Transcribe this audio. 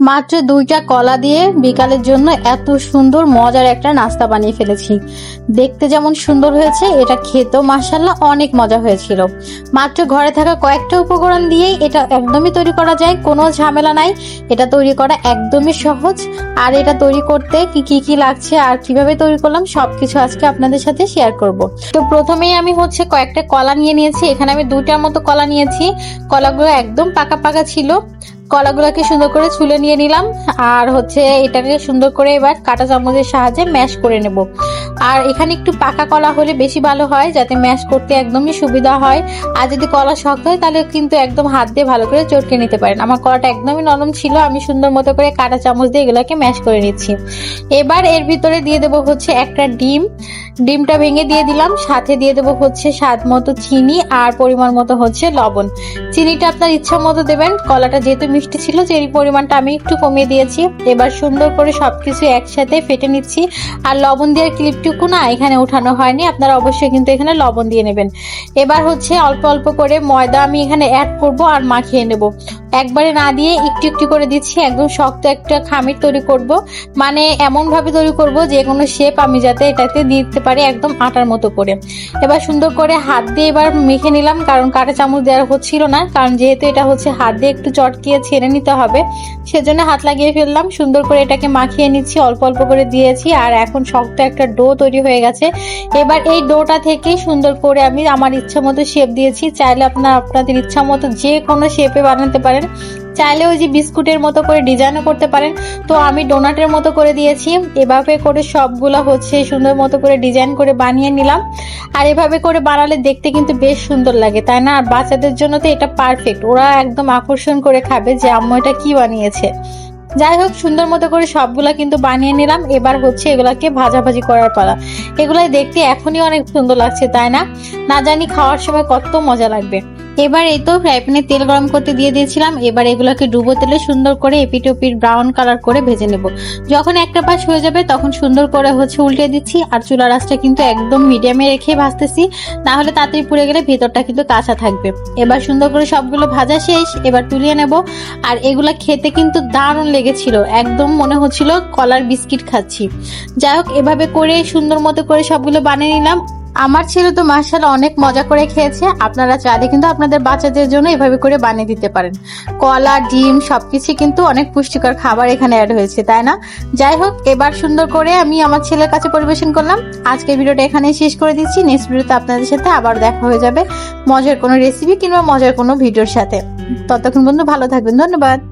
মাত্র 2টা কলা দিয়ে বিকালের জন্য এত সুন্দর মজার একটা নাস্তা বানিয়ে ফেলেছি। দেখতে যেমন সুন্দর হয়েছে, এটা খেতেও মাশাআল্লাহ অনেক মজা হয়েছিল। মাত্র ঘরে থাকা কয়েকটা উপকরণ দিয়েই এটা একদমই তৈরি করা যায়, কোনো ঝামেলা নাই। এটা তৈরি করা একদমই সহজ। আর এটা তৈরি করতে কি কি লাগছে আর কিভাবে তৈরি করলাম সবকিছু আজকে আপনাদের সাথে শেয়ার করব। তো প্রথমেই আমি কয়েকটা কলা নিয়ে নিয়েছি। এখানে আমি 2টার মতো কলা নিয়েছি। কলাগুলো একদম পাকা পাকা ছিল। কলাগুলোকে সুন্দর করে ছুলে নিয়ে নিলাম। আর এটাকে সুন্দর করে এবার কাঁটা চামচের সাহায্যে ম্যাশ করে নেব। আর এখানে একটু পাকা কলা হলে বেশি ভালো হয়, যাতে ম্যাশ করতে একদমই সুবিধা হয়। আর যদি কলা শক্ত হয় তাহলে কিন্তু একদম হাত দিয়ে ভালো করে চটকে নিতে পারেন। আমার কলাটা একদমই নরম ছিল, আমি সুন্দর মতো করে কাঁটা চামচ দিয়ে এগুলোকে ম্যাশ করে নিচ্ছি। এবার এর ভিতরে দিয়ে দেবো একটা ডিমটা ভেঙে দিয়ে দিলাম। সাথে দিয়ে দেবো স্বাদ মতো চিনি আর পরিমাণ মতো লবণ। চিনিটা আপনার ইচ্ছা মতো দেবেন। কলাটা যেহেতু মিষ্টি ছিল, চেরি পরিমাণটা আমি একটু কমিয়ে দিয়েছি। এবার সুন্দর করে সবকিছু একসাথে ফেটে নিচ্ছি। আর লবণ দেওয়ার ক্লিপটুকু না এখানে উঠানো হয়নি, আপনারা অবশ্যই কিন্তু এখানে লবণ দিয়ে নেবেন। এবার অল্প অল্প করে ময়দা আমি এখানে অ্যাড করব আর মাখিয়ে নেব। একবারে না দিয়ে একটু একটু করে দিচ্ছি। একদম শক্ত একটা খামির তৈরি করব, মানে এমন ভাবে তৈরি করব যে কোনো শেপ আমি যাতে এটাতে দিতে পারি, একদম আটার মতো করে। এবার সুন্দর করে হাত দিয়ে এবার মেখে নিলাম, কারণ কাঁটা চামচ দেওয়া হচ্ছিল না, কারণ যেহেতু এটা হাত দিয়ে একটু চটকিয়ে ছেড়ে নিতে হবে, সেজন্য হাত লাগিয়ে ফেললাম। সুন্দর করে এটাকে মাখিয়ে নিচ্ছি, অল্প অল্প করে দিয়েছি। আর এখন শক্ত একটা ডো তৈরি হয়ে গেছে। এবার এই ডোটা থেকে সুন্দর করে আমি আমার ইচ্ছা মতো শেপ দিয়েছি। চাইলে আপনাদের ইচ্ছা মতো যে কোনো শেপে বানাতে পারেন। চাইলে ওই যে বিস্কুটের মতো করে ডিজাইনও করতে পারেন। তো আমি ডোনাটের মতো করে দিয়েছি। এভাবে করে সবগুলা সুন্দর মতো করে ডিজাইন করে বানিয়ে নিলাম। আর এভাবে করে বানালে দেখতে কিন্তু বেশ সুন্দর লাগে, তাই না? আর বাচ্চাদের জন্য তো এটা পারফেক্ট, ওরা একদম আকর্ষণ করে খাবে যে আম্মু এটা কি বানিয়েছে। যাই হোক, সুন্দর মতো করে সবগুলা কিন্তু বানিয়ে নিলাম। এবার এগুলাকে ভাজাভাজি করার পালা। এগুলাই দেখতে এখনই অনেক সুন্দর লাগছে, তাই না? না জানি খাওয়ার সময় কত মজা লাগবে। এবার এই তো ফ্রাই প্যানে তেল গরম করতে দিয়ে দিয়েছিলাম। এবার এগুলোকে ডুবো তেলে সুন্দর করে এপিট ওপিট ব্রাউন কালার করে ভেজে নেব। যখন একটা পাশ হয়ে যাবে তখন সুন্দর করে উল্টে দিচ্ছি। আর চুলার আঁচটা কিন্তু একদম মিডিয়ামে রেখে ভাজতেছি, না হলে তাড়াতাড়ি পুড়ে গেলে ভেতরটা কিন্তু কাঁচা থাকবে। এবার সুন্দর করে সবগুলো ভাজা শেষ, এবার তুলিয়ে নেব। আর এগুলা খেতে কিন্তু দারুণ লেগেছিল, একদম মনে হচ্ছিল কলার বিস্কিট খাচ্ছি। যাই হোক, এভাবে করে সুন্দর মতো করে সবগুলো বানিয়ে নিলাম। আমার ছেলে তো মাশাআল্লাহ অনেক মজা করে খেয়েছে। আপনারা চাইলে কিন্তু আপনাদের বাচ্চাদের জন্য এভাবে করে বানিয়ে দিতে পারেন। কলা, ডিম সবকিছু কিন্তু অনেক পুষ্টিকর খাবার এখানে অ্যাড হয়েছে, তাই না? যাই হোক, এবার সুন্দর করে আমি আমার ছেলের কাছে পরিবেশন করলাম। আজকের ভিডিওটা এখানেই শেষ করে দিচ্ছি। নেক্সট ভিডিওতে আপনাদের সাথে আবার দেখা হয়ে যাবে মজার কোনো রেসিপি কিংবা মজার কোনো ভিডিওর সাথে। ততক্ষণ পর্যন্ত ভালো থাকবেন। ধন্যবাদ।